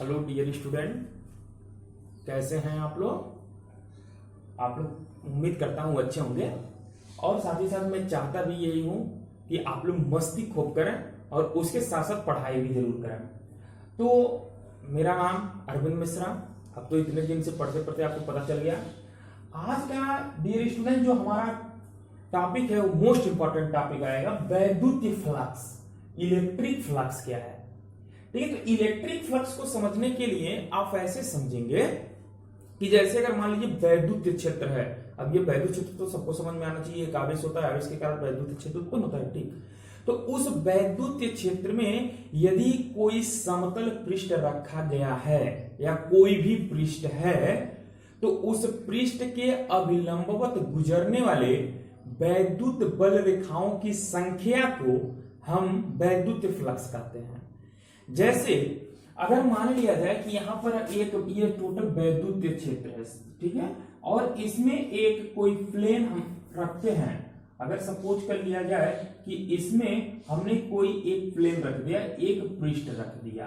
Hello dear student, कैसे हैं आप लोग उम्मीद करता हूं अच्छे होंगे। और साथ ही साथ मैं चाहता भी यही हूं कि आप लोग मस्ती खूब करें और उसके साथ साथ पढ़ाई भी जरूर करें। तो मेरा नाम अरविंद मिश्रा। अब तो इतने दिन से पढ़ते पढ़ते आपको पता चल गया। आज का डियर स्टूडेंट जो हमारा टॉपिक है वो मोस्ट इंपॉर्टेंट टॉपिक आएगा, वैद्युत फ्लक्स। इलेक्ट्रिक फ्लक्स क्या है? ठीक है, तो इलेक्ट्रिक फ्लक्स को समझने के लिए आप ऐसे समझेंगे कि जैसे अगर मान लीजिए वैद्युत क्षेत्र है। अब ये वैद्युत क्षेत्र तो सबको समझ में आना चाहिए, एक आवेश होता है, आवेश के कारण वैद्युत क्षेत्र उत्पन्न होता है। ठीक, तो उस वैद्युत क्षेत्र में यदि कोई समतल पृष्ठ रखा गया है या कोई भी पृष्ठ है, तो उस पृष्ठ के अभिलंबवत गुजरने वाले वैद्युत बल रेखाओं की संख्या को हम वैद्युत फ्लक्स कहते हैं। जैसे अगर मान लिया जाए कि यहां पर ये टोटल वैद्युत क्षेत्र है, ठीक है, और इसमें एक कोई प्लेन हम रखते हैं। अगर सपोज कर लिया जाए कि इसमें हमने कोई एक प्लेन रख दिया, एक पृष्ठ रख दिया,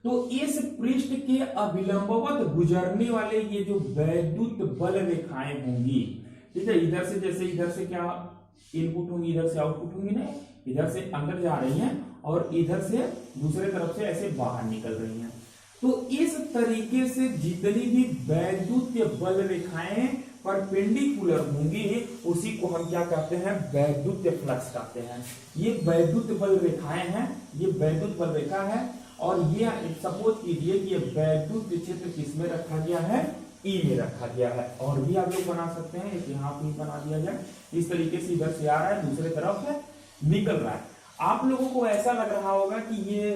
तो इस पृष्ठ के अभिलंबवत गुजरने वाले ये जो वैद्युत बल रेखाएं होंगी, ठीक है, इधर से जैसे इधर से क्या इनपुट होंगी, इधर से आउटपुट होंगी, नहीं, इधर से अंदर जा रही हैं और इधर से दूसरे तरफ से ऐसे बाहर निकल रही हैं। तो इस तरीके से जितनी भी वैद्युत बल रेखाएं परपेंडिकुलर होंगी उसी को हम क्या कहते हैं? वैद्युत फ्लक्स कहते हैं। ये वैद्युत बल रेखाएं हैं, ये वैद्युत बल रेखा है। और ये सपोज कीजिए कि ये वैद्युत क्षेत्र किसमें रखा गया है? ई में रखा गया है। और भी आप लोग बना सकते हैं, एक यहाँ पे बना दिया जाए, इस तरीके से इधर से आ रहा है, दूसरे तरफ से निकल रहा है। आप लोगों को ऐसा लग रहा होगा कि ये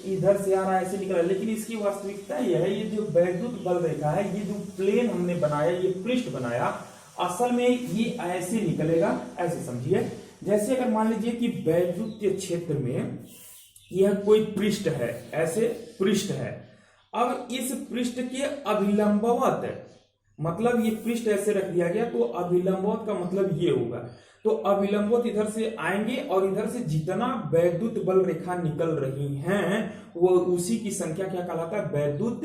इधर से आ रहा है, ऐसे निकल रहा है, लेकिन इसकी वास्तविकता यह है, ये जो वैद्युत बल रेखा है, ये जो प्लेन हमने बनाया, ये पृष्ठ बनाया, असल में ये ऐसे निकलेगा। ऐसे समझिए, जैसे अगर मान लीजिए कि वैद्युत क्षेत्र में यह कोई पृष्ठ है, ऐसे पृष्ठ है। अब इस पृष्ठ के अभिलंबवत, मतलब ये पृष्ठ ऐसे रख दिया गया, तो अभिलंबवत का मतलब ये होगा, तो अभिलंबवत इधर से आएंगे और इधर से जितना वैद्युत बल रेखा निकल रही हैं वो उसी की संख्या क्या कहलाता है? वैद्युत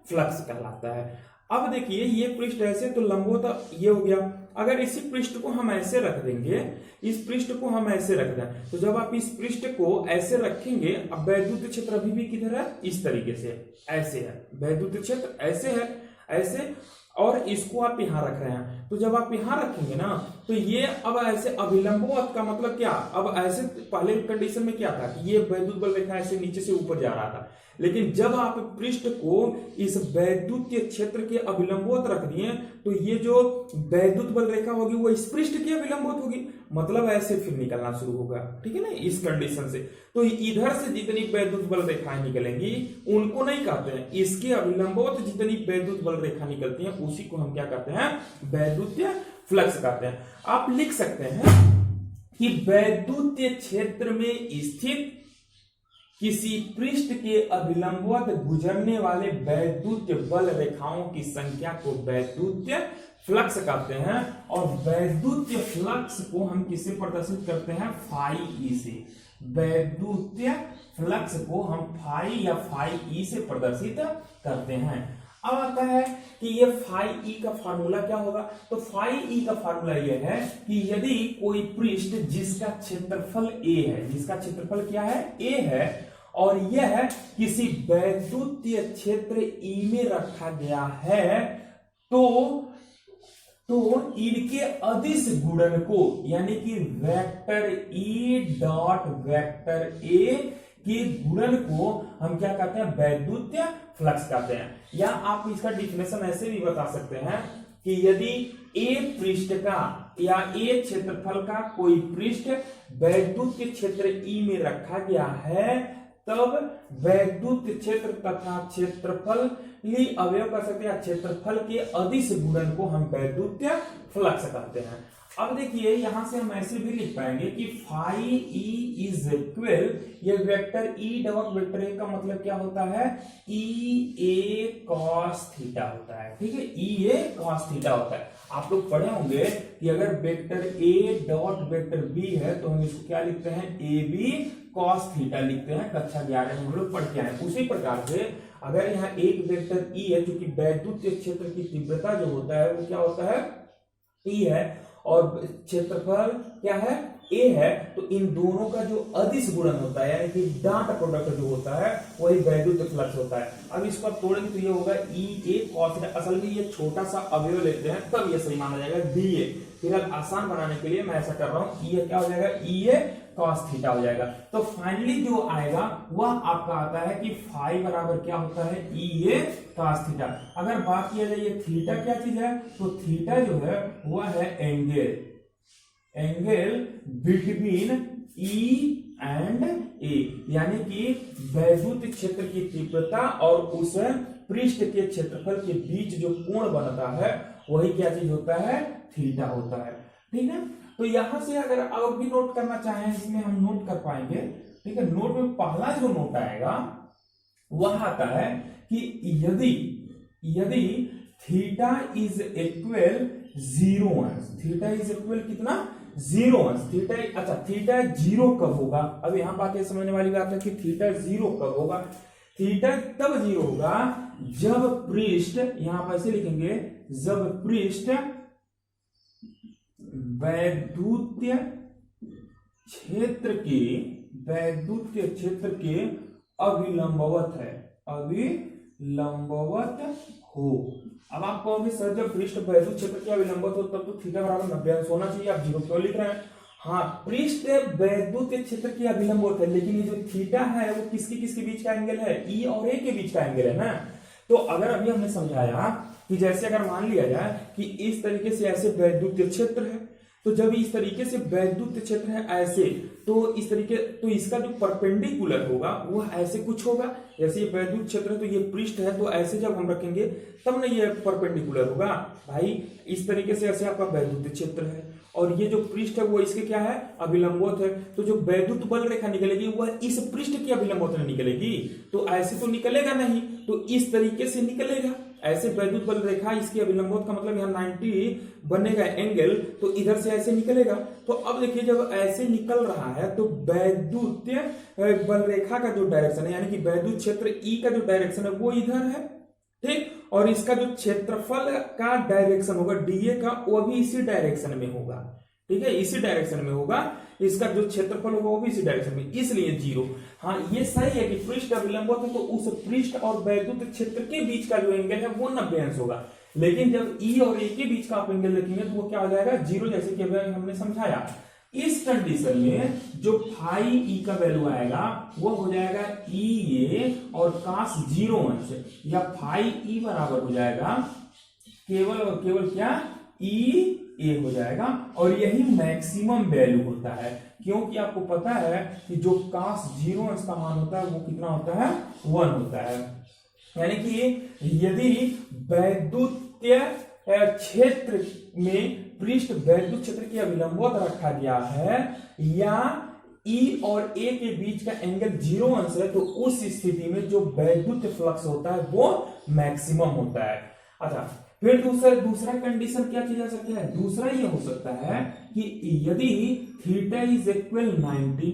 फ्लक्स कहलाता है। अब देखिए ये पृष्ठ ऐसे, तो लंबवत ये हो गया। अगर इसी पृष्ठ को हम ऐसे रख देंगे, इस पृष्ठ को हम ऐसे रख दें, तो जब आप इस पृष्ठ को ऐसे रखेंगे, अब वैद्युत क्षेत्र अभी भी किधर है? इस तरीके से ऐसे है, वैद्युत क्षेत्र ऐसे है, ऐसे, और इसको आप यहां रख रहे हैं। तो जब आप यहां रखेंगे ना, तो ये अब ऐसे अभिलंबवत का मतलब क्या? अब ऐसे पहले कंडीशन में क्या था कि ये वैद्युत बल रेखा ऐसे नीचे से ऊपर जा रहा था, लेकिन जब आप पृष्ठ को इस वैद्युत क्षेत्र के अभिलंबवत रख दिए, तो ये जो वैद्युत बल रेखा होगी वो इस पृष्ठ के अभिलंबवत होगी, मतलब ऐसे फिर निकलना शुरू होगा। ठीक है ना, इस कंडीशन से। तो इधर से जितनी वैद्युत बल रेखाएं निकलेंगी उनको नहीं कहते हैं, इसके अभिलंबवत जितनी वैद्युत बल रेखा निकलती हैं उसी को हम क्या कहते हैं? वैद्युत फ्लक्स कहते हैं। आप लिख सकते हैं कि वैद्युत क्षेत्र में स्थित किसी पृष्ठ के अभिलंबवत गुजरने वाले वैद्युत बल रेखाओं की संख्या को वैद्युत फ्लक्स कहते हैं। और वैद्युत फ्लक्स को हम किससे प्रदर्शित करते हैं? फाई ई से। वैद्युत फ्लक्स को हम फाई या फाई ई से प्रदर्शित करते हैं। अब आता है कि ये फाई ई का फार्मूला क्या होगा? तो फाई ई का फार्मूला ये है कि यदि कोई पृष्ठ जिसका क्षेत्रफल ए है, जिसका क्षेत्रफल क्या है? ए है, और यह किसी वैद्युत क्षेत्र ई में रखा गया है, तो इनके अदिश गुणन को, यानी कि vector E dot vector A के गुणन को हम क्या कहते हैं? वैद्युत फ्लक्स कहते हैं। या आप इसका डिफिनेशन ऐसे भी बता सकते हैं कि यदि ए पृष्ठ का या ए क्षेत्रफल का कोई पृष्ठ वैद्युत क्षेत्र ई में रखा गया है, तब वैद्युत क्षेत्र तथा क्षेत्रफल अवयव कर सकते हैं, क्षेत्रफल के अदिश गुणन को हम वैद्युत फ्लक्स कहते हैं। अब देखिए यहां से हम ऐसे भी लिख पाएंगे कि फाई ई इज इक्वल, ये vector E dot vector A का मतलब क्या होता है, ई ए कॉस थीटा होता है। ठीक है, ई ए कॉस थीटा होता है। आप लोग पढ़े होंगे कि अगर vector a dot vector b है तो हम इसको क्या लिखते हैं, ए बी कॉस थीटा लिखते हैं। कक्षा 11 में हम लोग पढ़ के आए। उसी प्रकार से अगर यहाँ एक वेक्टर ई है, क्योंकि वैद्युत क्षेत्र की तीव्रता जो होता है वो क्या होता है, ई है, और क्षेत्रफल क्या है, ए है, तो इन दोनों का जो अदिश गुणन होता है यानी कि डॉट प्रोडक्ट जो होता है वही वैद्युत फ्लक्स होता है। अब इसको आप तोड़ेंगे तो ये होगा ई ए कॉस थीटा। असल में ये छोटा सा अवयव लेते हैं तब ये सही माना जाएगा, डी ए। फिलहाल आसान बनाने के लिए मैं ऐसा कर रहा हूं, ई ए क्या हो जाएगा, ई ए कॉस थीटा हो जाएगा। तो फाइनली जो आएगा वह आपका आता है कि फाई बराबर क्या होता है, ई ए कॉस थीटा। अगर बात किया जाए ये थीटा क्या चीज है, तो थीटा जो है वह है एंगल बिटवीन ई एंड ए, यानी कि वैद्युत क्षेत्र की तीव्रता और उस पृष्ठ के क्षेत्रफल के बीच जो कोण बनता है वही क्या चीज होता है, थीटा होता है। ठीक है, तो यहां से अगर और भी नोट करना चाहें इसमें हम नोट कर पाएंगे। ठीक है, नोट में पहला जो नोट आएगा वह आता है कि यदि थीटा इज इक्वल 0 अंश, थीटा इज इक्वल कितना, 0 अंश। थीटा, अच्छा थीटा 0 कब होगा, अब यहां बात समझने वाली बात है कि थीटा 0 कब होगा। थीटा तब 0 होगा जब पृष्ठ, यहां पर ऐसे लिखेंगे, जब पृष्ठ वैद्युतीय क्षेत्र के अभिलंबवत है, अभिलंबवत हो। अब आप कहोगे सर जब पृष्ठ वैद्युत क्षेत्र के अभिलंबवत हो तब तो थीटा बराबर 90 अंश होना चाहिए, आप 0 क्यों लिख रहे हैं। हाँ, पृष्ठ वैद्युत क्षेत्र के अभिलंबवत है, लेकिन ये जो थीटा है वो किसके बीच का एंगल है, ई और ए के बीच का एंगल है ना। तो अगर अभी हमने समझाया कि जैसे अगर मान लिया जाए कि इस तरीके से ऐसे वैद्युत क्षेत्र है, तो जब इस तरीके से वैद्युत क्षेत्र है ऐसे, तो इस तरीके, तो इसका जो परपेंडिकुलर होगा वो ऐसे कुछ होगा। जैसे ये वैद्युत क्षेत्र है तो ये पृष्ठ है, तो ऐसे जब हम रखेंगे तब ना ये परपेंडिकुलर होगा भाई। इस तरीके से ऐसे आपका वैद्युत क्षेत्र है और ये जो पृष्ठ है वो इसके क्या है, अभिलंबवत है। तो जो वैद्युत बल रेखा निकलेगी वह इस पृष्ठ की अभिलंबवत में निकलेगी, तो ऐसे तो निकलेगा नहीं, तो इस तरीके से निकलेगा। ऐसे वैद्युत बल रेखा इसकी अभिलंबवत का मतलब यहाँ 90 बनेगा एंगल, तो इधर से ऐसे निकलेगा। तो अब देखिए जब ऐसे निकल रहा है तो वैद्युत बल रेखा का जो डायरेक्शन है यानी कि वैद्युत क्षेत्र ई का जो डायरेक्शन है वो इधर है, ठीक, और इसका जो क्षेत्रफल का डायरेक्शन होगा डीए का वो भी इसी डायरेक्शन में होगा। ठीक है, इसी डायरेक्शन में होगा, इसका जो क्षेत्रफल होगा वो भी इसी डायरेक्शन में, इसलिए 0। हाँ, ये सही है कि पृष्ठ अभिलंबवत है तो उस पृष्ठ और वैद्युत क्षेत्र के बीच का जो एंगल है वो 90 अंश होगा। लेकिन जब ई और ए के बीच का आप एंगल देखेंगे तो वो क्या हो जाएगा, 0, जैसे कि हमने समझाया। इस कंडीशन में जो फाई ई का वैल्यू आएगा वो हो जाएगा ई ए और cos 0 अंश, या फाई ई बराबर हो जाएगा केवल और केवल क्या, ई ए हो जाएगा। और यही मैक्सिमम वैल्यू होता है, क्योंकि आपको पता है कि जो cos 0 अंश का मान होता है वो कितना होता है, 1 होता है। यानी कि यदि वैद्युतीय क्षेत्र में पृष्ठ वैद्युत क्षेत्र की अभिलंबवत रखा गया है या ई और ए के बीच का एंगल 0 अंश है, तो उस स्थिति में जो वैद्युत फ्लक्स होता है वो मैक्सिमम होता है। अच्छा, फिर दूसरा कंडीशन क्या किया जा सकता है, दूसरा ये हो सकता है कि यदि थीटा इज इक्वल 90,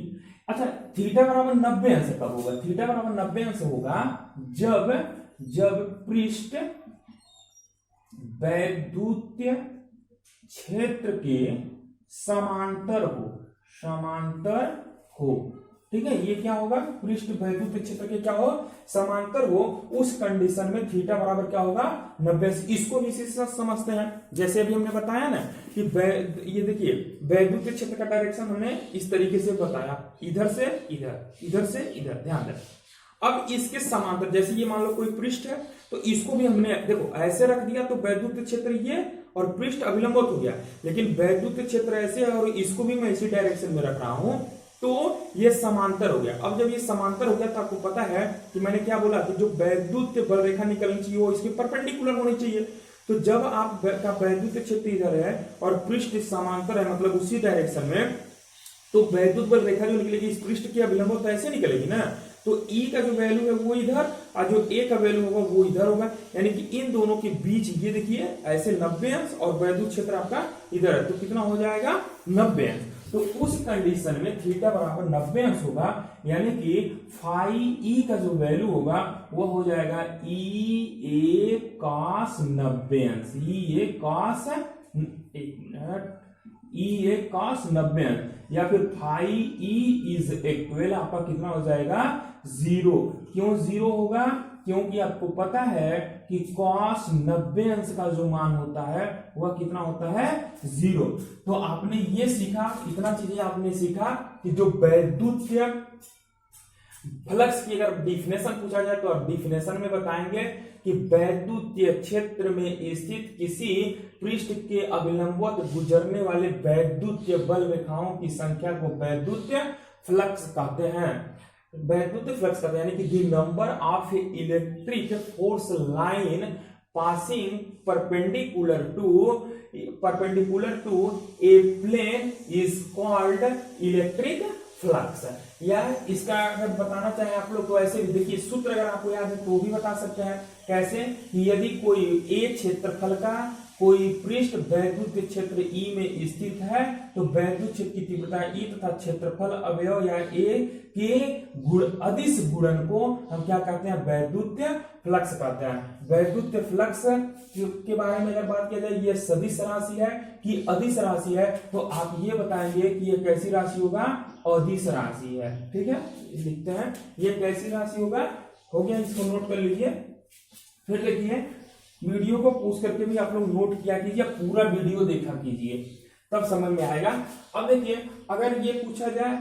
अच्छा थीटा बराबर 90 अंश कब होगा, थीटा बराबर 90 अंश होगा जब पृष्ठ वैद्युतीय क्षेत्र के समांतर हो। ठीक है, ये क्या होगा, पृष्ठ वैद्युत क्षेत्र के क्या हो, समांतर हो। उस कंडीशन में थीटा बराबर क्या होगा, 90। इसको भी इसी से समझते हैं, जैसे अभी हमने बताया ना कि ये देखिए वैद्युत क्षेत्र का डायरेक्शन हमने इस तरीके से बताया, इधर से इधर, इधर से इधर, ध्यान दें। अब इसके समांतर, जैसे ये मान लो कोई पृष्ठ है तो इसको भी हमने देखो ऐसे रख दिया तो वैद्युत क्षेत्र ये और पृष्ठ अभिलंबवत हो गया, लेकिन वैद्युत क्षेत्र ऐसे है और इसको भी मैं इसी डायरेक्शन में रख रहा हूं, तो ये समांतर हो गया। अब जब ये समांतर हो गया तो आपको पता है कि मैंने क्या बोला कि जो वैद्युत बल रेखा निकलनी चाहिए वो इसके परपेंडिकुलर होनी चाहिए। तो जब आपका वैद्युत क्षेत्र इधर है और पृष्ठ समांतर है, मतलब उसी डायरेक्शन में, तो वैद्युत बल रेखा जो निकलेगी इस पृष्ठ की अभिलंब ऐसे निकलेगी ना, तो E का जो वैल्यू है वो इधर और जो A का वैल्यू होगा वो इधर होगा, यानी कि इन दोनों के बीच ये देखिए ऐसे 90 अंश और वैद्युत क्षेत्र आपका इधर है, तो कितना हो जाएगा 90 अंश। तो उस कंडीशन में थीटा बराबर 90 अंश होगा, यानी कि फाई E का जो वैल्यू होगा वो हो जाएगा EA cos 90 अंश, EA cos, एक मिनट, EA cos 90 अंश, या फिर फाई E इज इक्वल आपका कितना हो जाएगा 0। क्यों 0 होगा? क्योंकि आपको पता है कि cos 90 अंश का जो मान होता है वह कितना होता है 0। तो आपने ये सीखा, इतना चीजें आपने सीखा कि जो वैद्युत फ्लक्स की अगर डिफिनेशन पूछा जाए तो आप डिफिनेशन में बताएंगे कि वैद्युतीय क्षेत्र में स्थित किसी पृष्ठ के अभिलंबवत गुजरने वाले वैद्युतीय बल रेखाओं की संख्या को वैद्युतीय फ्लक्स कहते हैं। वैद्युतीय फ्लक्स कहते हैं यानी कि the number of electric force line passing perpendicular to a plane is called electric flux. या इसका अगर बताना चाहें आप लोग तो ऐसे भी देखिए, सूत्र अगर आपको याद है तो भी बता सकते हैं। कैसे? कि यदि कोई ए क्षेत्रफल का कोई पृष्ठ वैद्युत क्षेत्र E में स्थित है तो वैद्युत क्षेत्र की तीव्रता E तथा क्षेत्रफल अवयव या A के अदिश गुणन को हम क्या कहते हैं? वैद्युतीय फ्लक्स कहते हैं। वैद्युतीय फ्लक्स के बारे में अगर बात किया जाए, ये सदिश राशि है कि अदिश राशि है, तो आप ये बताएंगे कि ये कैसी राशि होगा? अदिश राशि है। ठीक है, लिखते हैं ये कैसी राशि होगा। हो गया, इसको नोट कर लीजिए। फिर देखिए, वीडियो को पॉज करके भी आप लोग नोट किया कीजिए, पूरा वीडियो देखा कीजिए, तब समझ में आएगा। अब देखिए, अगर ये पूछा जाए,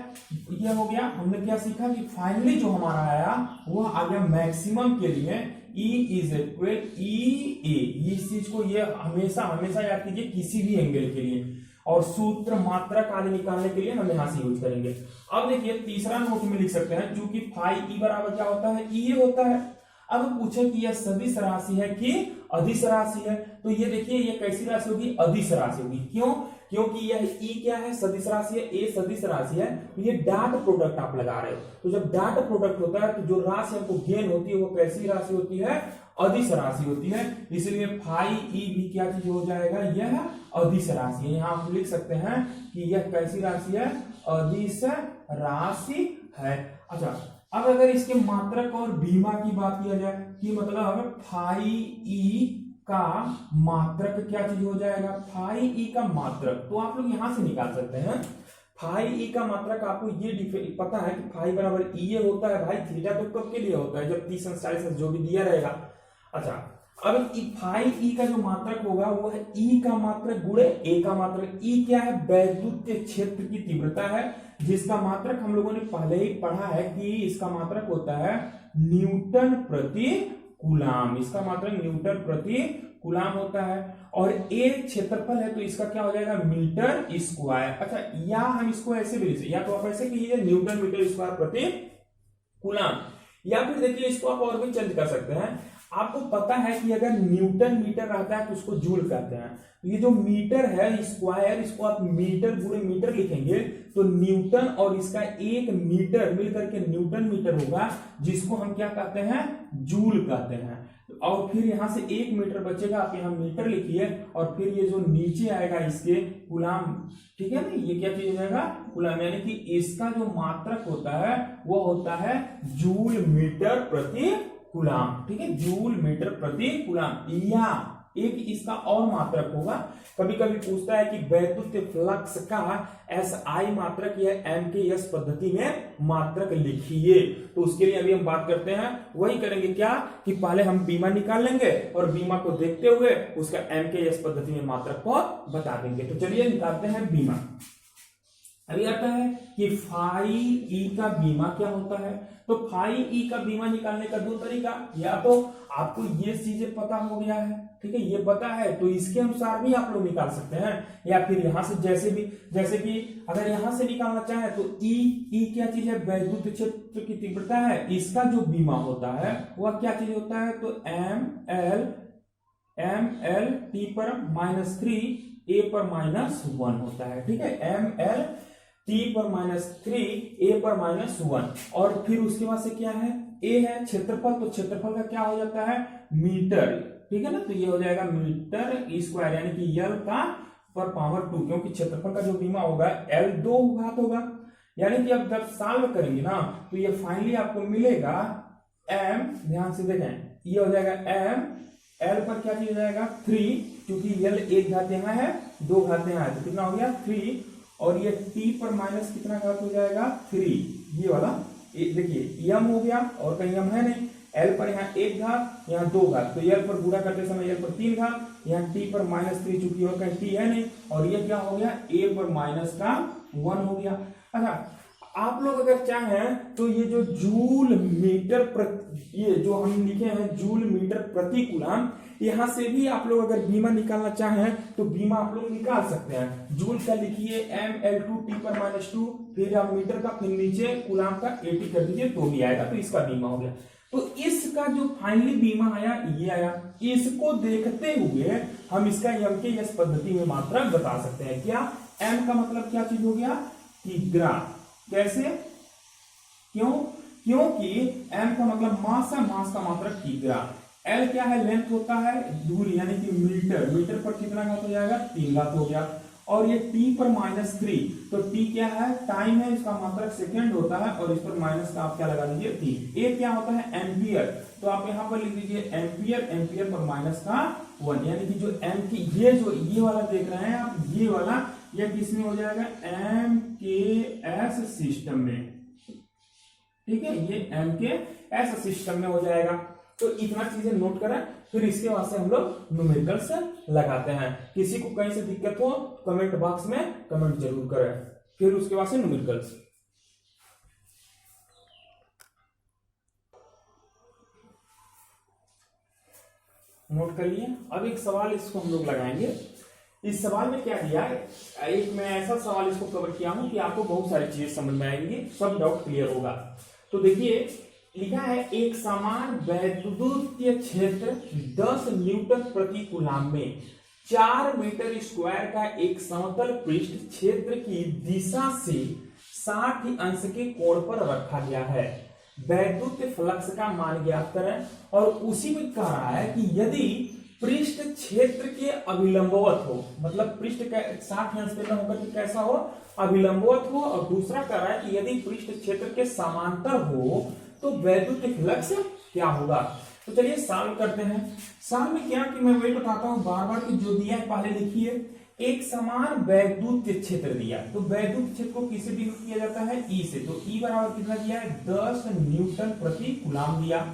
ये हो गया, हमने क्या सीखा कि फाइनली जो हमारा आया वो आ गया मैक्सिमम के लिए E इज इक्वल EA। इस चीज को ये हमेशा हमेशा याद कीजिए किसी भी एंगल के लिए, और सूत्र मात्रक आदि निकालने के लिए हम यहां से यूज करेंगे। अब देखिए, तीसरा नोट में लिख सकते हैं, चूंकि फाई E बराबर क्या होता है? EA होता है। अब पूछे कि यह सदिश राशि है कि अदिश राशि है, तो ये देखिए ये कैसी राशि होगी? अदिश राशि होगी। क्यों? क्योंकि यह E क्या है? सदिश राशि है, A सदिश राशि है, तो ये डॉट प्रोडक्ट आप लगा रहे हो। तो जब डॉट प्रोडक्ट होता है तो जो राशि हमको गेन होती है वो कैसी राशि होती है? अदिश राशि होती है। इसलिए फाई E भी क्या चीज हो जाएगा? यह अदिश राशि है। यहाँ आप लिख सकते हैं कि यह कैसी राशि है? अदिश राशि है। अच्छा, अब अगर इसके मात्रक और बीमा की बात किया जाए कि मतलब फाई E का मात्रक क्या चीज हो जाएगा? फाई E का मात्रक तो आप लोग यहां से निकाल सकते हैं। फाई E का मात्रक आपको ये पता है कि फाई बराबर EA होता है। भाई थीटा तो कब के लिए होता है? जब 30 अंश 40 अंश जो भी दिया रहेगा। अच्छा, अब फाई E का जो मात्रक होगा वो है E का मात्रक गुणे A का मात्रक। E क्या है? वैद्युतीय क्षेत्र की तीव्रता है, जिसका मात्रक हम लोगों ने पहले ही पढ़ा है कि इसका मात्रक होता है न्यूटन प्रति कूलाम। इसका मात्रक न्यूटन प्रति कूलाम होता है। और A क्षेत्रफल है तो इसका क्या हो जाएगा? Metre square. अच्छा, या हम इसको ऐसे भी लिख सकते, या तो आप ऐसे कीजिए न्यूटन मीटर स्क्वायर प्रति कूलाम, या फिर देखिए इसको आप और भी चेंज कर सकते हैं। आपको पता है कि अगर न्यूटन मीटर रहता है तो उसको जूल कहते हैं। तो ये जो मीटर है स्क्वायर, इसको आप मीटर गुणे मीटर लिखेंगे तो न्यूटन और इसका 1 मीटर मिलकर के न्यूटन मीटर होगा, जिसको हम क्या कहते हैं? जूल कहते हैं। और फिर यहां से 1 मीटर बचेगा, आप यहां मीटर लिखिए, और फिर ये जो नीचे आएगा इसके कूलाम। ठीक है ना, ये क्या चीज हो जाएगा? कूलाम। यानी कि इसका जो मात्रक होता है वो होता है जूल मीटर प्रति कूलाम। ठीक है, जूल मीटर प्रति कूलाम। या एक इसका और मात्रक होगा, कभी कभी पूछता है कि वैद्युत फ्लक्स का SI मात्रक या MKS पद्धति में मात्रक लिखिए। तो उसके लिए अभी हम बात करते हैं, वही करेंगे क्या कि पहले हम बीमा निकाल लेंगे और बीमा को देखते हुए उसका MKS पद्धति में मात्रक को बता देंगे। तो चलिए निकालते हैं बीमा। अभी आता है कि फाई E का बीमा क्या होता है। तो फाई E का बीमा निकालने का दो तरीका, या तो आपको ये चीजें पता हो गया है, ठीक है, ये पता है तो इसके अनुसार भी आप लोग निकाल सकते हैं, या फिर यहां से जैसे कि अगर यहां से निकालना चाहे तो E क्या चीज है? वैद्युत क्षेत्र की तीव्रता है। इसका जो बीमा होता है वह क्या चीज होता है? तो ML एम एल टी पर माइनस 3 ए पर माइनस 1 होता है। ठीक है, एम एल टी पर माइनस 3 ए पर माइनस 1। और फिर उसके बाद से क्या है, ए है क्षेत्रफल, तो क्षेत्रफल का क्या हो जाता है मीटर। ठीक है ना, तो ये हो जाएगा मीटर स्क्वायर, यानी कि यल का पर पावर 2, क्योंकि क्षेत्रफल का जो बीमा होगा एल 2 घात होगा। यानी कि अब जब सॉल्व करेंगे ना तो ये फाइनली आपको मिलेगा एम, ध्यान से देखें, ये हो जाएगा एम एल पर क्या चीज हो जाएगा 3, क्योंकि यल 1 घात यहाँ है 2 घात यहाँ है, तो कितना हो गया 3। और ये टी पर माइनस कितना घात हो जाएगा 3, ये वाला देखिए यम हो गया और कहीं यम है नहीं, एल पर यहाँ 1 घात यहाँ 2 घात, तो यल पर गुणा करते समय यल पर 3 घात, यहाँ टी पर माइनस 3 चूंकि और कहीं टी है नहीं, और ये क्या हो गया ए पर माइनस का 1 हो गया। अच्छा, आप लोग अगर चाहें तो ये जो जूल मीटर ये जो हम लिखे हैं जूल मीटर प्रति कूलम, यहां से भी आप लोग अगर बीमा निकालना चाहें तो बीमा आप लोग निकाल सकते हैं। जूल का लिखिए ml2 टी पर माइनस 2, फिर आप मीटर का, फिर नीचे कूलम का 80 कर दीजिए तो भी आएगा, तो इसका बीमा हो गया। तो इसका जो फाइनली बीमा आया ये आया, इसको देखते हुए हम इसका एम के एस पद्धति में मात्रा बता सकते हैं। क्या एम का मतलब क्या चीज हो गया किग्रा, कैसे, क्यों, क्योंकि m का मतलब मास है, मास का मात्रक किग्रा, l क्या है लेंथ होता है दूरी, यानी कि मीटर, मीटर पर कितना घात हो जाएगा 3 घात हो गया। और ये t पर माइनस 3, तो t क्या है टाइम है, इसका मात्रक सेकेंड होता है, और इस पर माइनस का आप क्या लगा दीजिए 3। a क्या होता है एम्पियर, तो आप यहाँ पर लिख दीजिए एम्पियर, एम्पियर पर माइनस का 1, यानी कि जो m की ये वाला देख रहे हैं आप, ये वाला ये किसमें हो जाएगा एम के एस सिस्टम में। ठीक है, ये एम के एस सिस्टम में हो जाएगा। तो इतना चीजें नोट करें, फिर इसके बाद से हम लोग न्यूमेरिकल्स लगाते हैं। किसी को कहीं से दिक्कत हो कमेंट बॉक्स में कमेंट जरूर करें, फिर उसके बाद से न्यूमेरिकल्स नोट कर लिए। अब एक सवाल इसको हम लोग लगाएंगे। इस सवाल में क्या दिया है, एक मैं ऐसा सवाल इसको कवर किया हूं कि आपको बहुत सारी चीजें समझ में आएंगी, सब डाउट क्लियर होगा। तो देखिए लिखा है एक समान वैद्युतीय क्षेत्र 10 न्यूटन प्रति कूलम में 4 मीटर स्क्वायर का एक समतल पृष्ठ क्षेत्र की दिशा से 60 अंश के कोण पर रखा गया है। वैद्युत फ्लक्स का मान ज्ञात करें। और उसी में कह रहा है कि यदि पृष्ठ क्षेत्र के अभिलंबवत हो, मतलब पृष्ठ का 60 अंश पे होकर के कैसा हो अभिलंबवत हो, और दूसरा कह रहा है कि यदि पृष्ठ क्षेत्र के समांतर हो तो वैद्युत फ्लक्स क्या होगा। तो चलिए सॉल्व करते हैं। सॉल्व में क्या कि मैं वही बताता हूं बार बार कि जो दिया है पहले लिखिए। एक समान वैद्युत क्षेत्र दिया, तो वैद्युत क्षेत्र को किससे डिनोट किया जाता है ई से, तो ई बराबर कितना दिया है 10 न्यूटन प्रति कूलम दिया।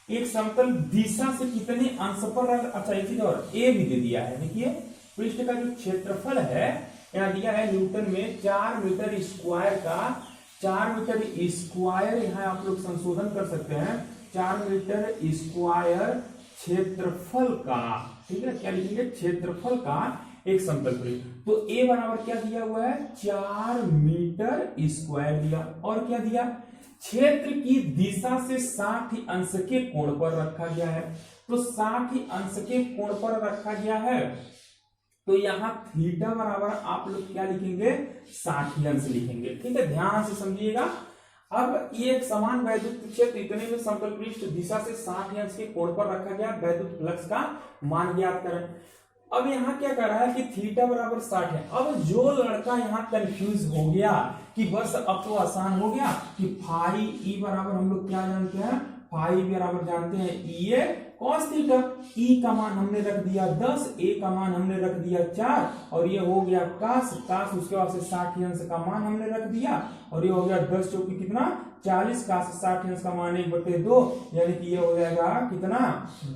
एक समतल दिशा से कितने अंश पर, अच्छा एक चीज और ए भी दे दिया है, देखिए पृष्ठ का जो क्षेत्रफल है यहाँ दिया है न्यूटन में 4 मीटर स्क्वायर का, 4 मीटर स्क्वायर यहाँ आप लोग संशोधन कर सकते हैं 4 मीटर स्क्वायर क्षेत्रफल का। ठीक है, क्या लिखेंगे क्षेत्रफल का एक समतल पृष्ठ। तो ए बराबर क्या दिया हुआ है 4 मीटर स्क्वायर दिया, और क्या दिया क्षेत्र की दिशा से 60 अंश के कोण पर रखा गया है। तो 60 अंश के कोण पर रखा गया है, तो यहां थीटा बराबर आप लोग क्या लिखेंगे 60 अंश लिखेंगे। ठीक है, ध्यान से समझिएगा। अब ये एक समान वैद्युत क्षेत्र इतने में समतल पृष्ठ दिशा से 60 अंश के कोण पर रखा गया, वैद्युत फ्लक्स का मान ज्ञात करें। अब यहाँ क्या कर रहा है कि थीटा बराबर 60 है। अब जो लड़का यहाँ कंफ्यूज हो गया कि बस अब तो आसान हो गया कि फाई ई बराबर हम लोग क्या जानते हैं, फाई बराबर जानते हैं ई ए कॉस थीटा। ई का मान हमने रख दिया 10, ए का मान हमने रख दिया 4, और ये हो गया कास, कास उसके बाद से 60 अंश का मान हमने रख दिया, और ये हो गया 10 चौकी कितना 40, कास 60 अंश का मान 1/2, यानी कि ये हो जाएगा कितना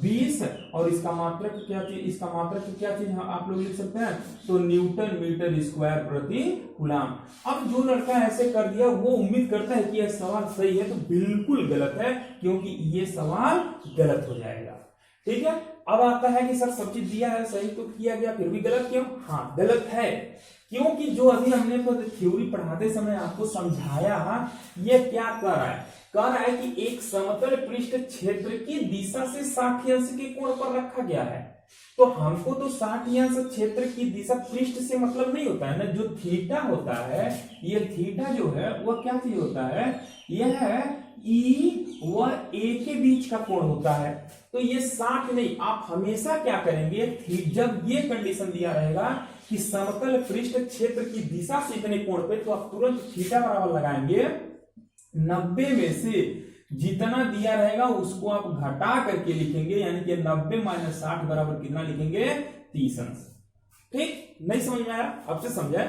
20। और इसका मात्रक क्या चीज, इसका मात्रक क्या चीज आप लोग लिख सकते हैं, तो न्यूटन मीटर स्क्वायर प्रति कूलम। अब जो लड़का ऐसे कर दिया वो उम्मीद करता है कि यह सवाल सही है, तो बिल्कुल गलत है, क्योंकि ये सवाल गलत हो जाएगा। ठीक है, अब आता है कि सर सब चीज दिया है सही तो किया गया, फिर भी गलत क्यों, हाँ गलत है क्योंकि जो अभी हमने थ्योरी पढ़ाते समय आपको समझाया, ये क्या कर रहा है, कह रहा है कि एक समतल पृष्ठ क्षेत्र की दिशा से 60 अंश के कोण पर रखा गया है। तो हमको तो 60 अंश क्षेत्र की दिशा पृष्ठ से मतलब नहीं होता है ना, जो थीटा होता है, ये थीटा जो है वह क्या चीज होता है, यह ई व ए के बीच का कोण होता है। तो ये 60 नहीं, आप हमेशा क्या करेंगे, जब ये कंडीशन दिया रहेगा कि समतल पृष्ठ क्षेत्र की दिशा से इतने कोण पे, तो आप तुरंत थीटा बराबर लगाएंगे 90 में से जितना दिया रहेगा उसको आप घटा करके लिखेंगे, यानी कि 90 माइनस 60 बराबर कितना लिखेंगे, 30 अंश। ठीक, नहीं समझ में आया, आपसे समझा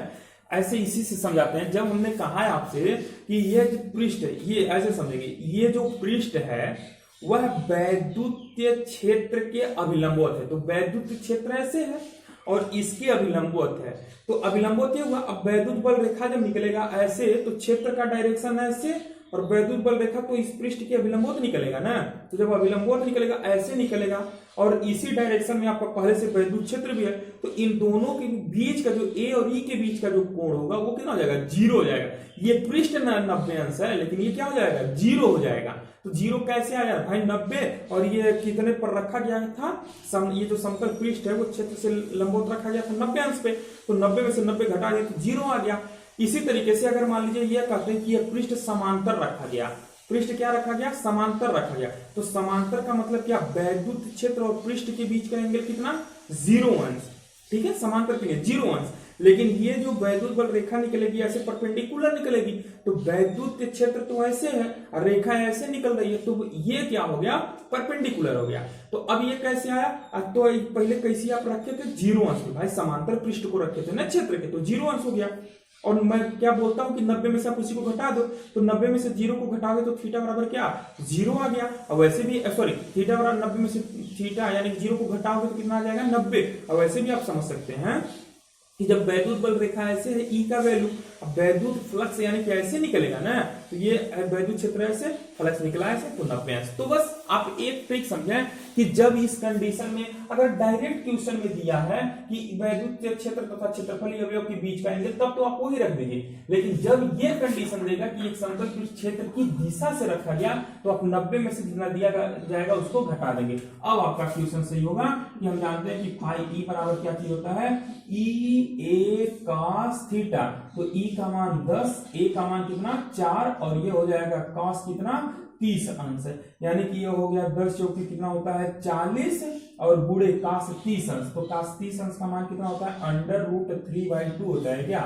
ऐसे इसी से समझाते हैं। जब हमने कहा है आपसे कि ये जो पृष्ठ, ये ऐसे समझेंगे, ये जो पृष्ठ है वह वैद्युतीय क्षेत्र के अभिलंबवत है। तो वैद्युत क्षेत्र ऐसे है और इसके अभिलंबवत है, तो अभिलंबवत ये हुआ। अब वैद्युत बल रेखा जब निकलेगा ऐसे, तो क्षेत्र का डायरेक्शन ऐसे, और वैद्युत बल रेखा तो इस पृष्ठ के अभिलंबवत निकलेगा ना। तो जब अभिलंबवत निकलेगा ऐसे निकलेगा, और इसी डायरेक्शन में आपका पहले से वैद्युत क्षेत्र भी है, तो इन दोनों के बीच का जो ए और ई के बीच का जो कोण होगा वो कितना हो जाएगा, 0 हो जाएगा। ये पृष्ठ 90 अंश है, लेकिन ये क्या हो जाएगा, 0 हो जाएगा। तो 0 कैसे आया भाई, 90, और ये कितने पर रखा गया था, ये जो समतल पृष्ठ है वो क्षेत्र से लंबवत रखा गया था 90 अंश पे, तो 90 में से 90 घटा दिया तो 0 आ गया। इसी तरीके से अगर मान लीजिए ये कहते हैं कि यह पृष्ठ समांतर रखा गया, पृष्ठ क्या रखा गया, समांतर रखा गया, तो समांतर का मतलब क्या, वैद्युत क्षेत्र और पृष्ठ के बीच का एंगल कितना, 0 अंश। ठीक है, समांतर के लिए 0 अंश। लेकिन ये जो वैद्युत बल रेखा निकलेगी ऐसे परपेंडिकुलर निकलेगी, तो वैद्युत क्षेत्र तो ऐसे है और रेखा ऐसे निकल रही है, तो ये क्या हो गया, परपेंडिकुलर हो गया। तो अब ये कैसे आया, तो पहले कैसे आप रखे थे, 0 अंश, भाई समांतर पृष्ठ को रखे थे ना क्षेत्र के, तो 0 अंश हो गया। और मैं क्या बोलता हूं कि 90 में से आप उसी को घटा दो, तो 90 में से 0 को घटाओगे तो थीटा बराबर क्या, 0 आ गया। और वैसे भी सॉरी, थीटा बराबर 90 में से थीटा यानी 0 को घटाओगे तो कितना आ जाएगा, 90। और वैसे भी आप समझ सकते हैं कि जब वैद्युत बल रेखा ऐसे है, ई का वैल्यू, अब वैद्युत फ्लक्स यानी कि ऐसे निकलेगा ना, तो ये वैद्युत क्षेत्र ऐसे, फ्लक्स निकला ऐसे, तो 90 अंश। तो बस आप एक ट्रिक समझें कि जब इस कंडीशन में अगर डायरेक्ट क्वेश्चन में दिया है कि वैद्युत क्षेत्र तथा क्षेत्रफलीय अवयव के बीच का एंगल, तब तो आप वही रख दीजिए। लेकिन जब ये कंडीशन देगा कि एक समतल पृष्ठ क्षेत्र की दिशा से रखा गया, तो आप 90 में से जितना दिया जाएगा उसको घटा देंगे। अब आपका क्वेश्चन सही होगा कि हम जानते हैं कि फाई ई बराबर क्या चीज होता है, ई ए कॉस थीटा। तो ई का मान 10, ए का मान कितना 4, और ये हो जाएगा कॉस कितना 30 अंश है, यानी कि ये हो गया 10 चौकी कितना होता है 40, और बूढ़े कॉस 30 अंश। तो कॉस 30 अंश का मान कितना होता है, √3/2 होता है क्या,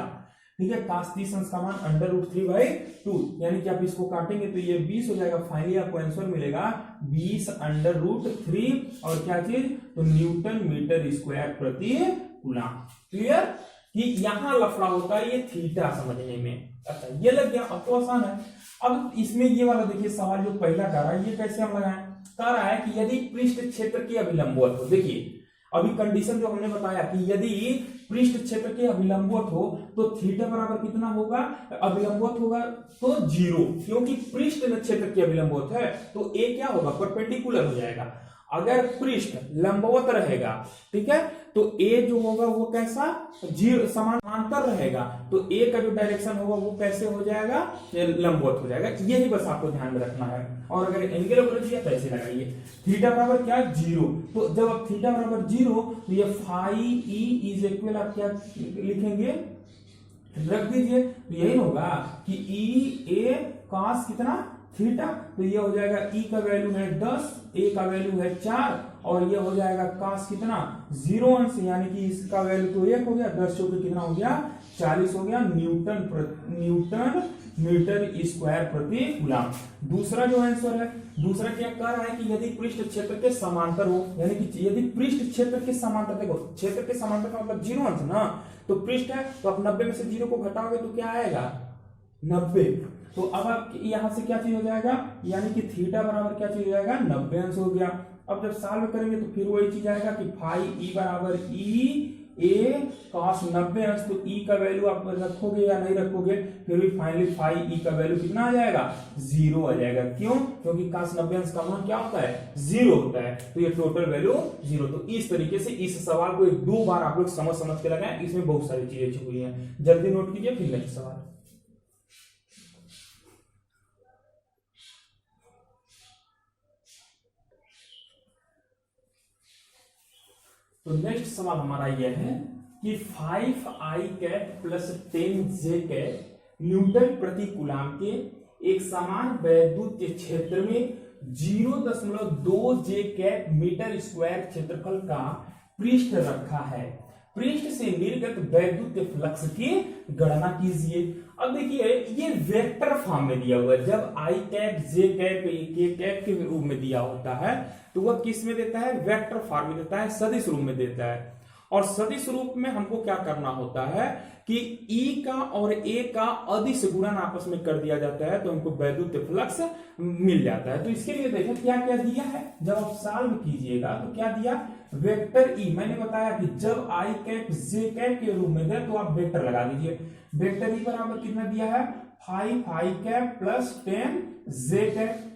ठीक है। cos 30 अंश का मान √3/2, यानी कि आप इसको काटेंगे तो ये 20 हो जाएगा। फाइनली आपको आंसर मिलेगा 20 √3, और क्या चीज, तो न्यूटन मीटर स्क्वायर प्रति कूलम। क्लियर, कि यहां लफड़ा होता है ये थीटा समझने में। अच्छा, ये लग गया, अब तो आसान है। अब इसमें ये वाला देखिए सवाल जो पहला कर रहा है, ये कैसे हम लगाएं, कह रहा है कि यदि पृष्ठ क्षेत्र के अभिलंबवत हो, देखिए अभी कंडीशन जो हमने बताया कि यदि पृष्ठ क्षेत्र के अभिलंबवत हो तो थीटा बराबर कितना होगा, अभिलंबवत होगा तो 0, क्योंकि पृष्ठ क्षेत्र के अभिलंबवत है तो ए क्या होगा, परपेंडिकुलर हो जाएगा। अगर पृष्ठ लंबवत रहेगा, ठीक है, तो ए जो होगा वो कैसा, 0 समानांतर रहेगा, तो ए का जो डायरेक्शन होगा वो कैसे हो जाएगा, लंबवत हो जाएगा। यही बस आपको ध्यान में रखना है। और अगर एंगल बदल दिया तो ऐसे लगाइए, थीटा बराबर क्या, 0। तो जब आप थीटा बराबर 0, तो ये फाई ई इज इक्वल आप क्या लिखेंगे, रख दीजिए, तो यही होगा कि ई ए कॉस कितना थीटा, तो ये हो जाएगा ई का वैल्यू है 10, ए का वैल्यू है 4, और ये हो जाएगा कॉस कितना 0 अंश, यानी कि इसका वैल्यू तो 1 हो गया, 10 चौके कितना हो गया 40 हो गया, न्यूटन मीटर स्क्वायर प्रति कूलम। दूसरा जो आंसर है, दूसरा क्या कह रहा है कि यदि पृष्ठ क्षेत्र के समांतर हो, यानी कि यदि पृष्ठ क्षेत्र के समांतर, देखो क्षेत्र के समांतर का मतलब 0 अंश ना, तो पृष्ठ है तो आप 90 में से 0 को घटाओगे तो क्या आएगा 90। तो अब आप यहां से क्या चीज हो जाएगा, यानी कि थीटा बराबर क्या चीज हो जाएगा 90 अंश हो गया। अब जब सॉल्व करेंगे तो फिर वही चीज आएगा कि फाई ई बराबर ई ए cos 90 अंश, तो ई का वैल्यू आप रखोगे या नहीं रखोगे, फिर भी फाइनली फाई ई का वैल्यू कितना आ जाएगा, 0 आ जाएगा। क्यों? क्योंकि cos 90 अंश का मान क्या होता है, 0 होता है, तो ये टोटल वैल्यू 0। तो इस तरीके से इस सवाल को 1-2 बार आप लोग समझ के लगाएं, इसमें बहुत सारी चीजें छुपी हुई हैं, जल्दी नोट कीजिए। फिर नेक्स्ट सवाल, तो नेक्स्ट सवाल हमारा यह है कि 5i cap plus 10j cap Newton प्रति कूलाम के एक समान वैद्युत क्षेत्र में 0.2 j कैप मीटर स्क्वायर क्षेत्रफल का पृष्ठ रखा है। पृष्ठ से निर्गत वैद्युत फ्लक्स की गणना कीजिए। अब देखिए ये वेक्टर फॉर्म में दिया हुआ है। जब आई कैप जे कैप के कैप के रूप में दिया होता है तो वह किस में देता है, वेक्टर फॉर्म में देता है, सदिश रूप में देता है। और सदिश रूप में हमको क्या करना होता है कि ई का और ए का अदिश गुणन आपस में कर दिया जाता है तो हमको वैद्युत फ्लक्स मिल जाता है। तो इसके लिए देखें क्या क्या दिया है, जब आप सॉल्व कीजिएगा तो क्या दिया, वेक्टर ई। मैंने बताया कि जब आई कैप जे कैप के रूप में दे तो आप वेक्टर लगा दीजिए। वेक्टर ई बराबर कितना दिया है, 5i कैप प्लस 10 जे कैप,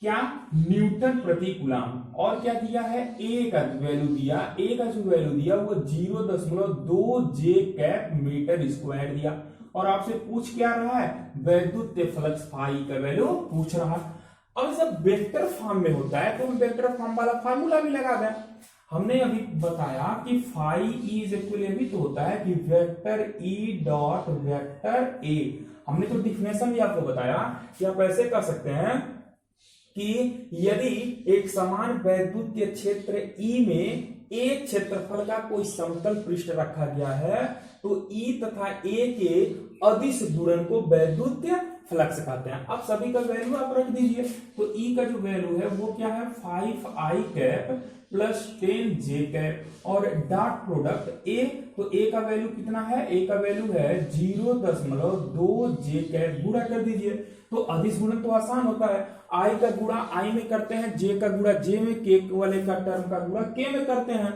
क्या, न्यूटन प्रति कूलाम। और क्या दिया है, ए का वैल्यू दिया, ए का जो वैल्यू दिया वो 0.2 j कैप मीटर स्क्वायर दिया। और आपसे पूछ क्या रहा है, वैद्युत फ्लक्स फाई का वैल्यू पूछ रहा है। अब जब वेक्टर फॉर्म में होता है तो हम वेक्टर फॉर्म वाला फार्मूला भी लगा दें। हमने अभी बताया कि फाई इज इक्वल भी तो होता है कि vector E dot vector A. हमने तो डिफिनेशन भी आपको बताया कि आप ऐसे कर सकते हैं कि यदि एक समान वैद्युतीय क्षेत्र ई में एक क्षेत्रफल का कोई समतल पृष्ठ रखा गया है तो ई तथा ए के अदिश गुणन को वैद्युतीय फ्लक्स कहते हैं। अब सभी का वैल्यू आप रख दीजिए। तो ई का जो वैल्यू है वो क्या है, 5i cap plus 10j cap और डॉट प्रोडक्ट ए। तो ए का वैल्यू कितना है, ए का वैल्यू है 0.2 j कैप, गुणा कर दीजिए। तो अदिश गुणन तो आसान होता है, आई का गुणा आई में करते हैं, जे का गुणा जे में, के वाले का टर्म का गुणा के में करते हैं।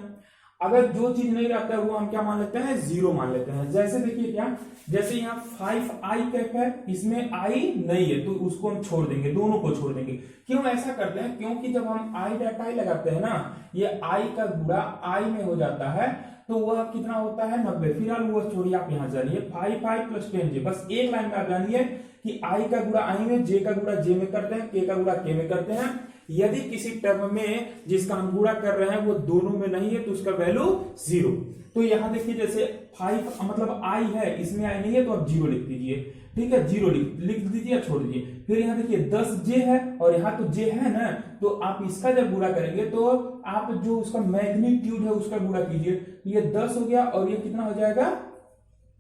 अगर जो चीज नहीं रहता है वो हम क्या मान लेते हैं, 0 मान लेते हैं। जैसे देखिए क्या, जैसे यहाँ 5i कैप है, इसमें i नहीं है तो उसको हम छोड़ देंगे, दोनों को छोड़ देंगे। क्यों ऐसा करते हैं, क्योंकि जब हम i डॉट i लगाते हैं ना, ये i का गुणा i में हो जाता है तो वह कितना होता है, 90। फिलहाल वो छोड़िए, आप यहाँ जानिए 5i प्लस 10j, बस एक लाइन में आप जानिए कि i का गुणा i में, j का गुणा j में करते हैं, k का गुणा k में करते हैं। यदि किसी टर्म में जिसका हम गुणा कर रहे हैं वो दोनों में नहीं है तो उसका वैल्यू 0। तो यहां देखिए जैसे 5 मतलब i है, इसमें i नहीं है तो आप 0 लिख दीजिए, ठीक है, 0 लिख दीजिए या छोड़ दीजिए। फिर यहाँ देखिए 10j है और यहाँ तो j है ना, तो आप इसका जब गुणा करेंगे तो आप जो उसका मैग्नीट्यूड है उसका गुणा कीजिए। ये 10 हो गया और ये कितना हो जाएगा,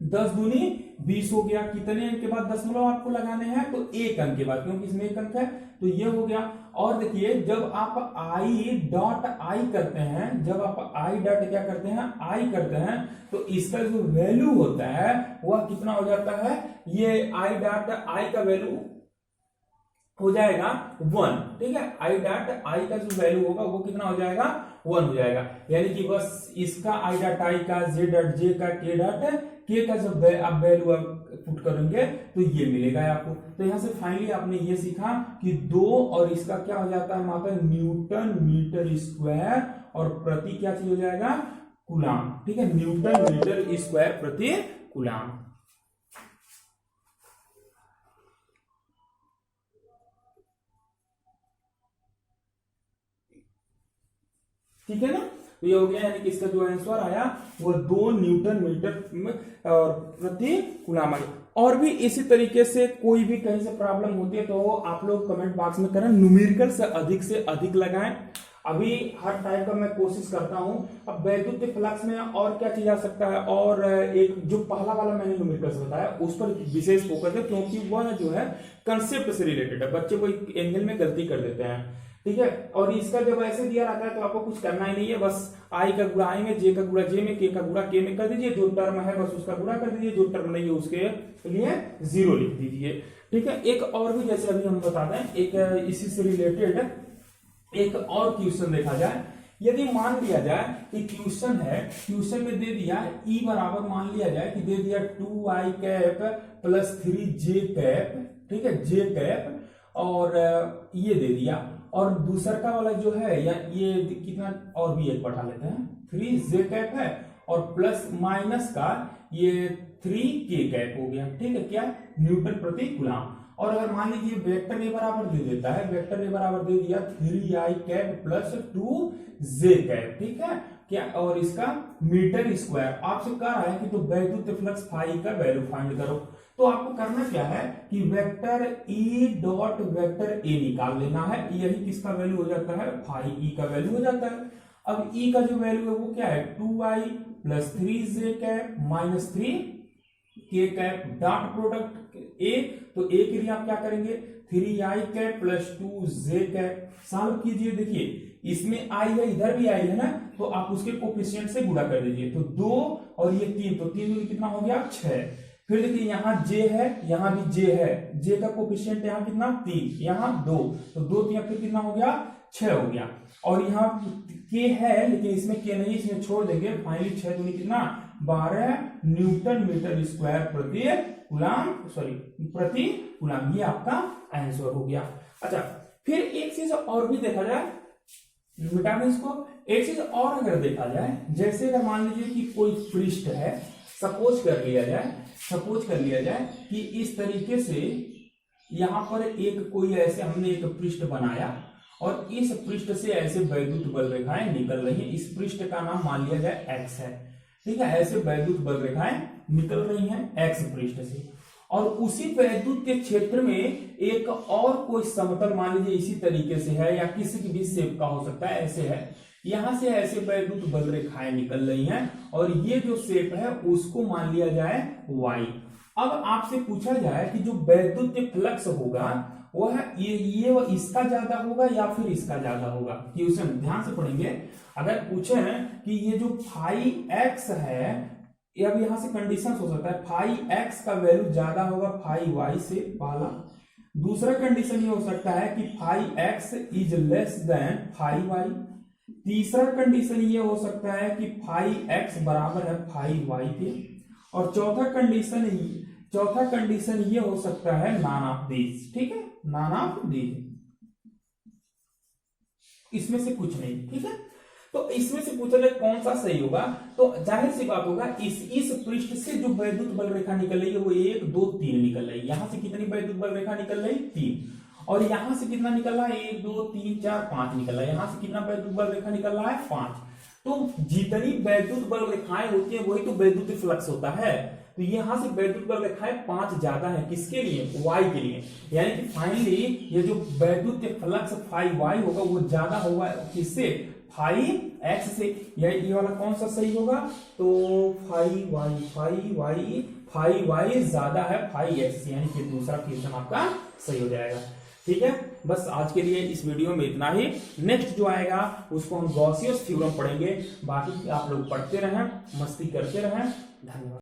10 दूनी 20 हो गया। कितने अंक के बाद दशमलव आपको लगाने हैं, तो एक अंक के बाद, क्योंकि इसमें एक अंक है तो ये हो गया। और देखिए जब आप i डॉट आई करते हैं, जब आप i डॉट क्या करते हैं, i करते हैं, तो इसका जो वैल्यू होता है वह कितना हो जाता है, ये i डॉट आई का वैल्यू हो जाएगा 1, ठीक है। i डॉट आई का जो वैल्यू होगा वो कितना हो जाएगा, 1 हो जाएगा। यानी कि बस इसका i डॉट आई का, j डॉट जे का, k डॉट के का जब आप वैल्यू पुट करेंगे तो ये मिलेगा आपको। तो यहां से फाइनली आपने ये सीखा कि 2 और इसका क्या हो जाता है, मात्रा न्यूटन मीटर स्क्वायर और प्रति क्या चीज हो जाएगा, कूलाम, ठीक है, न्यूटन मीटर स्क्वायर प्रति कूलाम। ठीक है ना, तो ये हो गया, यानी कि इसका जो आंसर आया वो 2 न्यूटन मीटर और प्रति कूलाम आया। और भी इसी तरीके से कोई भी कहीं से प्रॉब्लम होती है तो आप लोग कमेंट बॉक्स में करें, न्यूमेरिकल से अधिक लगाएं। अभी हर टाइप का मैं कोशिश करता हूं। अब वैद्युत फ्लक्स में और क्या चीज आ सकता है, और एक जो पहला वाला मैंने न्यूमेरिकल से बताया उस पर विशेष फोकस है, क्योंकि वह जो है कंसेप्ट से रिलेटेड है। बच्चे कोई एंगल में गलती कर देते हैं, ठीक है। और इसका जब ऐसे दिया रहता है तो आपको कुछ करना ही नहीं है, बस आई का गुणा आई में, जे का गुणा जे में, के का गुणा के में कर दीजिए। जो टर्म है बस उसका गुणा कर दीजिए, जो टर्म नहीं है उसके लिए 0 लिख दीजिए, ठीक है। एक और भी जैसे अभी हम बता दें, एक इसी से रिलेटेड एक और क्वेश्चन देखा जाए यदि मान लिया जाए कि क्वेश्चन है, क्वेश्चन में दे दिया ई बराबर, मान लिया जाए कि दे दिया 2i cap plus 3j cap, ठीक है, j कैप, और ये दे दिया, और दूसरा का वाला जो है या ये कितना और भी एक बढ़ा लेते हैं, 3j कैप है और प्लस माइनस का ये 3k कैप हो गया, ठीक है, क्या न्यूटन प्रति कूलम। और अगर मान लीजिए वेक्टर ए बराबर दे देता है, वेक्टर ए बराबर दे दिया 3i cap plus 2j cap, ठीक है, क्या, और इसका मीटर स्क्वायर आपसे कह रहा है कि तो वैद्युत फ्लक्स फाई का वैल्यू फाइंड करो। तो आपको करना क्या है कि vector E dot vector A निकाल लेना है, यही किसका वैल्यू हो जाता है, फाई ई का वैल्यू हो जाता है। अब ई का जो वैल्यू है वो क्या है, 2i plus 3j cap minus 3k cap, dot product ए, तो ए के लिए आप क्या करेंगे, 3i cap plus 2j cap, solve कीजिए। देखिए इसमें आई है, इधर भी आई है ना, तो आप उसके कोफिशिएंट से गुणा कर दीजिए, तो 2 और ये 3, तो 3 में कितना हो गया 6। फिर देखिए यहाँ j है, यहाँ भी j है, j का कोफिशिएंट यहाँ कितना 3, यहाँ 2, तो 2 3 फिर कितना हो गया 6 हो गया। और यहाँ k है लेकिन इसमें k नहीं, इसमें छोड़ देंगे, फाइनली 6 दूनी कितना 12 न्यूटन मीटर स्क्वायर प्रति कूलम, सॉरी प्रति कूलम, ये आपका आंसर हो गया। अच्छा फिर एक चीज और भी देखा जाए, मिटा दें इसको, एक चीज और अगर देखा जाए, जैसे अगर मान लीजिए कि कोई पृष्ठ है, सपोज कर लिया जाए कि इस तरीके से यहां पर एक कोई ऐसे हमने एक पृष्ठ बनाया और इस पृष्ठ से ऐसे वैद्युत बल रेखाएं निकल रही हैं, इस पृष्ठ का नाम मान लिया जाए x है, ठीक है, ऐसे वैद्युत बल रेखाएं निकल रही हैं x पृष्ठ से, और उसी वैद्युत के क्षेत्र में एक और कोई समतल मान लीजिए इसी तरीके से है या किसी की भी शेप का हो सकता है, ऐसे है, यहां से ऐसे वैद्युत बल रेखाएं निकल रही हैं और ये जो शेप है उसको मान लिया जाए y। अब आपसे पूछा जाए कि जो वैद्युत फ्लक्स होगा वह ये इसका ज्यादा होगा या फिर इसका ज्यादा होगा। क्वेश्चन ध्यान से पढ़ेंगे, अगर पूछे कि ये जो फाई एक्स है, अब यहां से कंडीशन हो सकता है फाई एक्स का वैल्यू ज्यादा होगा फाई वाई से, पहला। दूसरा कंडीशन ये हो सकता है कि phi x is less than phi y. तीसरा कंडीशन ये हो सकता है कि फाई एक्स बराबर है फाई वाई के। और चौथा कंडीशन ये हो सकता है नॉन ऑफ दीज, ठीक है, नॉन ऑफ दीज, इसमें से कुछ नहीं, ठीक है। तो इसमें से पूछा जाए कौन सा सही होगा, तो जाहिर सी बात होगा इस पृष्ठ से जो वैद्युत बल रेखा निकल रही है वो 1 2 3 निकल रही है। यहां से कितनी वैद्युत बल रेखा निकल रही, 3, और यहां से कितना निकल रहा है, 1 2 3 4 5 निकल रहा है। यहां से कितना वैद्युत बल रेखा निकल रहा है, 5। तो जितनी वैद्युत बल रेखाएं होती है वही तो वैद्युत फ्लक्स होता है। तो यहां से वैद्युत बल रेखाएं 5 ज्यादा है, किसके लिए, y के लिए, यानी कि फाइनली ये जो वैद्युत फ्लक्स फाई y होगा वो ज्यादा होगा किससे, फाई x से। ये वाला कौन सा सही होगा, तो फाई y ज्यादा है फाई x से, यानी कि दूसरा क्वेश्चन आपका सही हो जाएगा। ठीक है, बस आज के लिए इस वीडियो में इतना ही। नेक्स्ट जो आएगा उसको हम गॉसियस थ्योरम पढ़ेंगे। बाकी आप लोग पढ़ते रहें, मस्ती करते रहें। धन्यवाद।